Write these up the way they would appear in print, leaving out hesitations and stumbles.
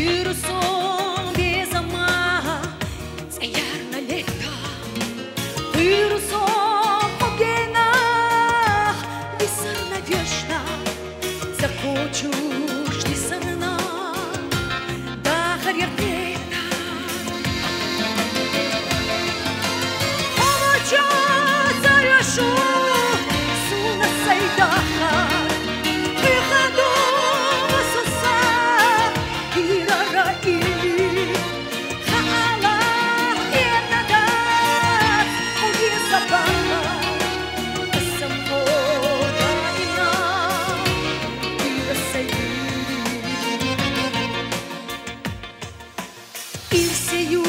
Вирусом без ума заярно лето, вирусом огнена, висарна вечно, захочешь ты сарна, да харьертета. Овоча заряшу, суна сайдаха, выходу масоса, ирара или хаала ернада, уги забаха, самода ина, ира сайдiri. Irseyu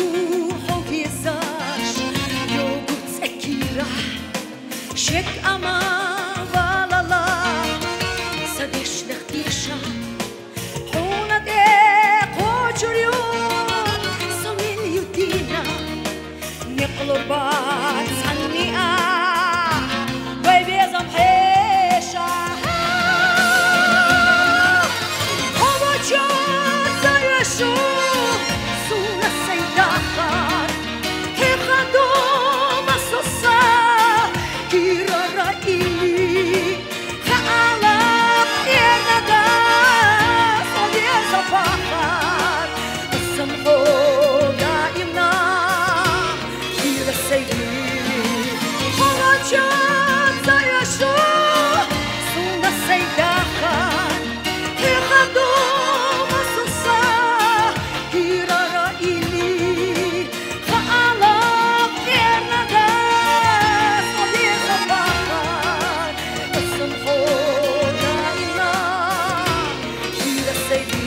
hogezash, yogut ekira, shek ama valala, sadesh nechtisha, hona de kochuryo, samil yudina, niqlurbat sanni'a, ويبيزم حيشة هوجات زيشو سونا سيداخر هيخدو مسوسا كيرا رأيلي خالق يندا صديزة بحر السمحو دائمنا كيرا سيدي هوجات زيشو سونا سيداخر هيخدو مسوسا كيرا رأيلي خالق يندا صديزة بحر السمحو دائمنا كيرا سيدي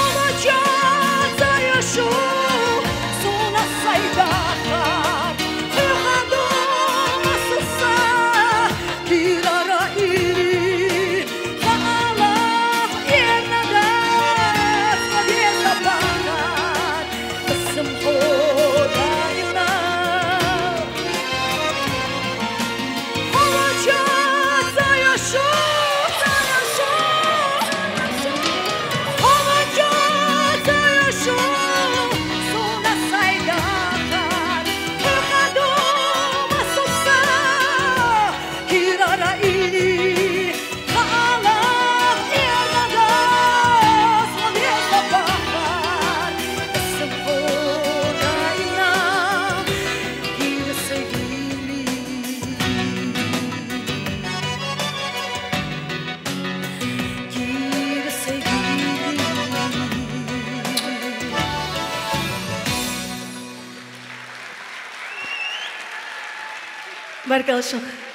هوجات زيشو سونا سيداخر هيخدو مسوسا كيرا رأيلي خالق يندا صديزة بحر السمحو دائمنا هوجات زيشو هوجات زيشو سونا سيداخر هيخدو مسوسا كيرا رأيلي خالق يندا صديزة بحر السمحو دائمنا كيرا سيدي كيرا سيدي Marca o show.